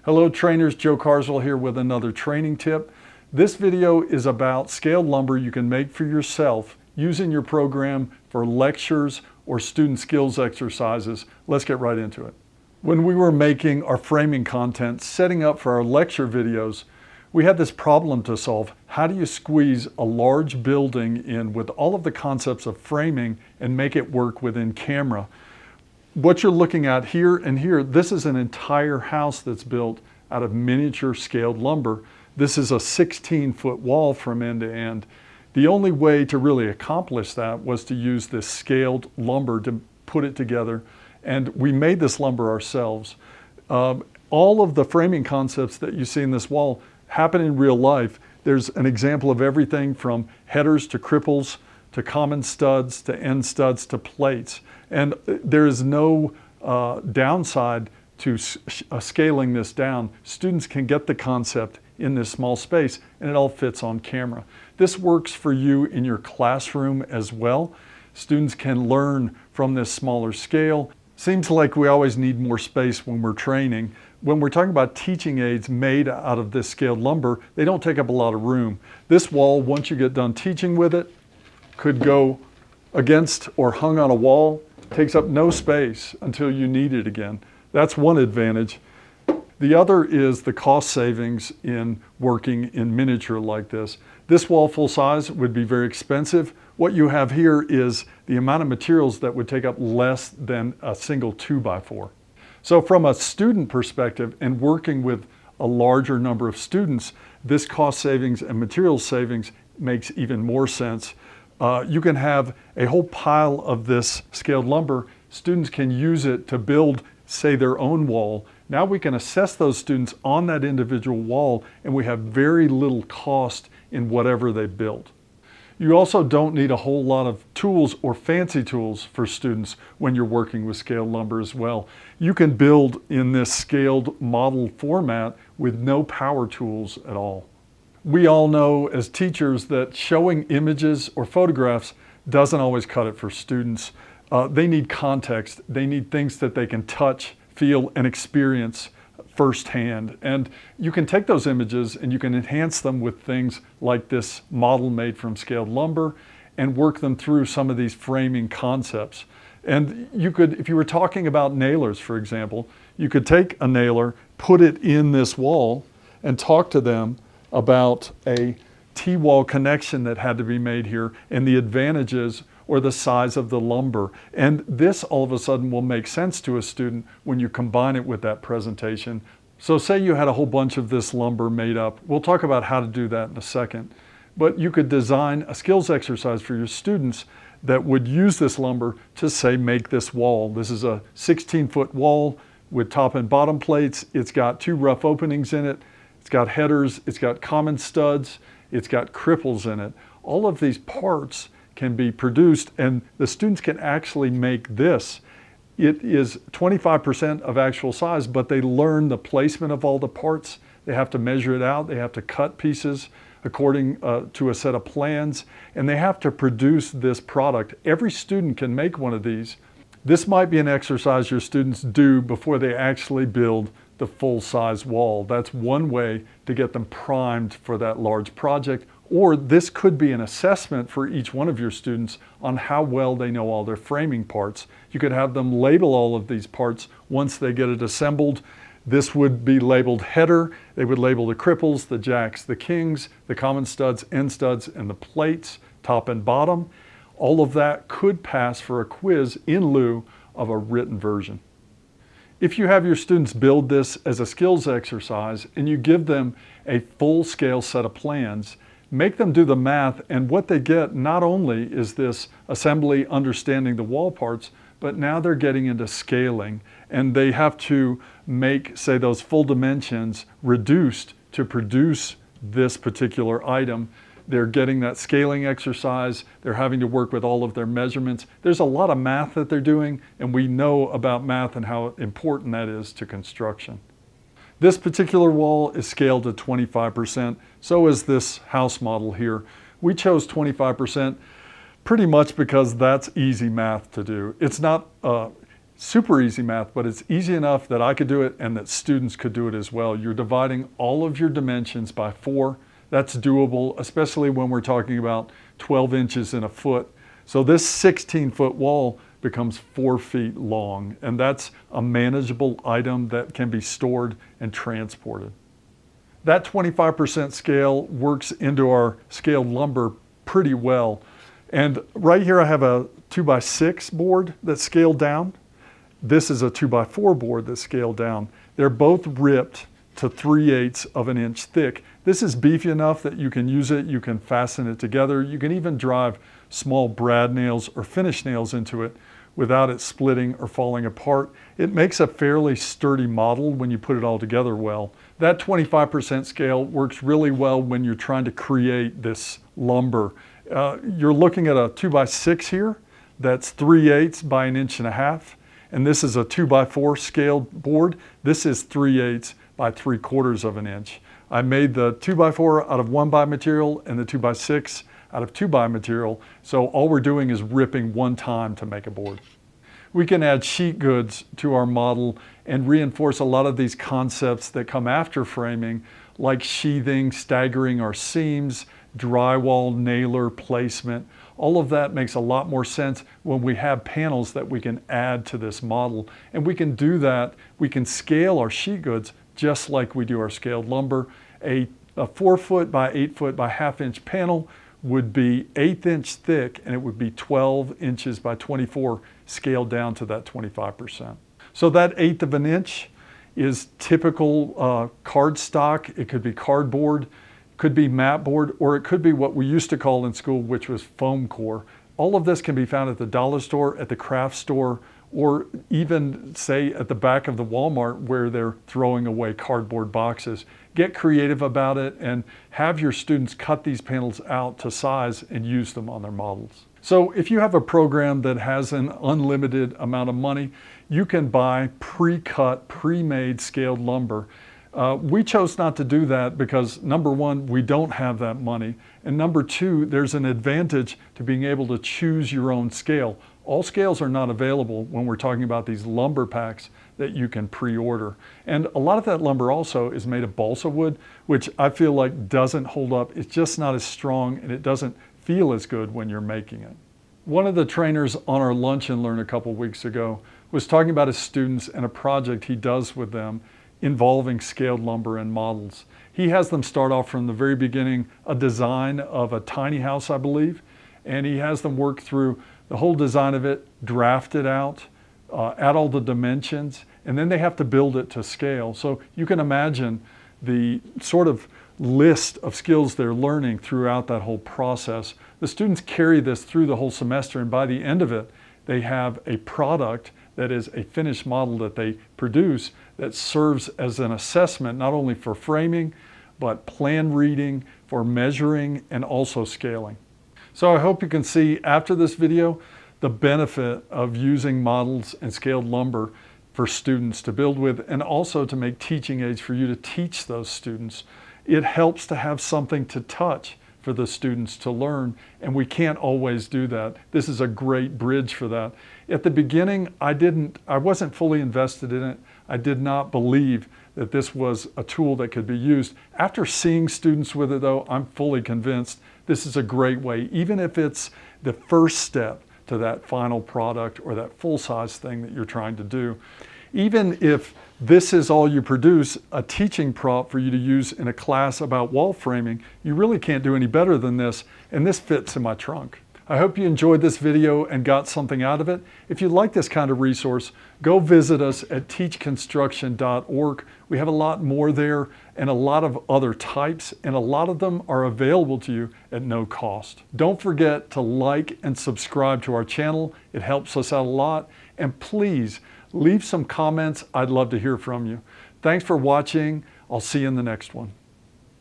Hello trainers, Joe Carswell here with another training tip. This video is about scaled lumber you can make for yourself using your program for lectures or student skills exercises. Let's get right into it. When we were making our framing content, setting up for our lecture videos, we had this problem to solve. How do you squeeze a large building in with all of the concepts of framing and make it work within camera? What you're looking at here and here, this is an entire house that's built out of miniature scaled lumber. This is a 16-foot wall from end to end. The only way to really accomplish that was to use this scaled lumber to put it together, and we made this lumber ourselves. All of the framing concepts that you see in this wall happen in real life. There's an example of everything from headers to cripples to common studs to end studs to plates. And there is no downside to scaling this down. Students can get the concept in this small space and it all fits on camera. This works for you in your classroom as well. Students can learn from this smaller scale. Seems like we always need more space when we're training. When we're talking about teaching aids made out of this scaled lumber, they don't take up a lot of room. This wall, once you get done teaching with it, could go against or hung on a wall, takes up no space until you need it again. That's one advantage. The other is the cost savings in working in miniature like this. This wall full size would be very expensive. What you have here is the amount of materials that would take up less than a single 2x4. So from a student perspective and working with a larger number of students, this cost savings and material savings makes even more sense. You can have a whole pile of this scaled lumber. Students can use it to build, say, their own wall. Now we can assess those students on that individual wall, and we have very little cost in whatever they built. You also don't need a whole lot of tools or fancy tools for students when you're working with scaled lumber as well. You can build in this scaled model format with no power tools at all. We all know as teachers that showing images or photographs doesn't always cut it for students. They need context. They need things that they can touch, feel, and experience firsthand. And you can take those images and you can enhance them with things like this model made from scaled lumber and work them through some of these framing concepts. And you could, if you were talking about nailers, for example, you could take a nailer, put it in this wall, and talk to them about a T-wall connection that had to be made here and the advantages or the size of the lumber. And this all of a sudden will make sense to a student when you combine it with that presentation. So say you had a whole bunch of this lumber made up. We'll talk about how to do that in a second. But you could design a skills exercise for your students that would use this lumber to, say, make this wall. This is a 16-foot wall with top and bottom plates. It's got 2 rough openings in it. It's got headers, it's got common studs, it's got cripples in it. All of these parts can be produced and the students can actually make this. It is 25% of actual size, but they learn the placement of all the parts. They have to measure it out. They have to cut pieces according to a set of plans, and they have to produce this product. Every student can make one of these. This might be an exercise your students do before they actually build the full-size wall. That's one way to get them primed for that large project. Or this could be an assessment for each one of your students on how well they know all their framing parts. You could have them label all of these parts once they get it assembled. This would be labeled header. They would label the cripples, the jacks, the kings, the common studs, end studs, and the plates, top and bottom. All of that could pass for a quiz in lieu of a written version. If you have your students build this as a skills exercise and you give them a full-scale set of plans, make them do the math, and what they get not only is this assembly, understanding the wall parts, but now they're getting into scaling and they have to make, say, those full dimensions reduced to produce this particular item. They're getting that scaling exercise. They're having to work with all of their measurements. There's a lot of math that they're doing, and we know about math and how important that is to construction. This particular wall is scaled to 25%. So is this house model here. We chose 25% pretty much because that's easy math to do. It's not super easy math, but it's easy enough that I could do it and that students could do it as well. You're dividing all of your dimensions by 4. That's doable, especially when we're talking about 12 inches in a foot. So this 16-foot wall becomes 4 feet long, and that's a manageable item that can be stored and transported. That 25% scale works into our scaled lumber pretty well. And right here I have a 2x6 board that's scaled down. This is a 2x4 board that's scaled down. They're both ripped to 3/8 of an inch thick. This is beefy enough that you can use it, you can fasten it together, you can even drive small brad nails or finish nails into it without it splitting or falling apart. It makes a fairly sturdy model when you put it all together well. That 25% scale works really well when you're trying to create this lumber. You're looking at a 2x6 here that's 3/8 by 1.5 inches. And this is a 2x4 scaled board. This is 3/8 by 3/4 of an inch. I made the 2x4 out of 1x material and the 2x6 out of 2x material. So all we're doing is ripping one time to make a board. We can add sheet goods to our model and reinforce a lot of these concepts that come after framing, like sheathing, staggering our seams, drywall, nailer, placement. All of that makes a lot more sense when we have panels that we can add to this model. And we can do that, we can scale our sheet goods just like we do our scaled lumber. A 4 foot by 8 foot by 1/2 inch panel would be 1/8 inch thick, and it would be 12 inches by 24 scaled down to that 25%. So that 1/8 of an inch is typical cardstock. It could be cardboard, could be mat board, or it could be what we used to call in school, which was foam core. All of this can be found at the dollar store, at the craft store, or even say at the back of the Walmart where they're throwing away cardboard boxes. Get creative about it and have your students cut these panels out to size and use them on their models. So if you have a program that has an unlimited amount of money, you can buy pre-cut, pre-made scaled lumber. We chose not to do that because, number one, we don't have that money. And number two, there's an advantage to being able to choose your own scale. All scales are not available when we're talking about these lumber packs that you can pre-order. And a lot of that lumber also is made of balsa wood, which I feel like doesn't hold up. It's just not as strong, and it doesn't feel as good when you're making it. One of the trainers on our Lunch and Learn a couple weeks ago was talking about his students and a project he does with them involving scaled lumber and models. He has them start off from the very beginning, a design of a tiny house, I believe, and he has them work through the whole design of it, draft it out, add all the dimensions, and then they have to build it to scale. So you can imagine the sort of list of skills they're learning throughout that whole process. The students carry this through the whole semester, and by the end of it, they have a product that is a finished model that they produce that serves as an assessment, not only for framing, but plan reading, for measuring, and also scaling. So I hope you can see after this video the benefit of using models and scaled lumber for students to build with, and also to make teaching aids for you to teach those students. It helps to have something to touch for the students to learn, and we can't always do that. This is a great bridge for that. At the beginning, I wasn't fully invested in it. I did not believe that this was a tool that could be used. After seeing students with it though, I'm fully convinced this is a great way, even if it's the first step to that final product or that full-size thing that you're trying to do. Even if this is all you produce, a teaching prop for you to use in a class about wall framing, you really can't do any better than this, and this fits in my trunk. I hope you enjoyed this video and got something out of it. If you like this kind of resource, go visit us at teachconstruction.org. We have a lot more there and a lot of other types, and a lot of them are available to you at no cost. Don't forget to like and subscribe to our channel. It helps us out a lot. And please leave some comments. I'd love to hear from you. Thanks for watching. I'll see you in the next one.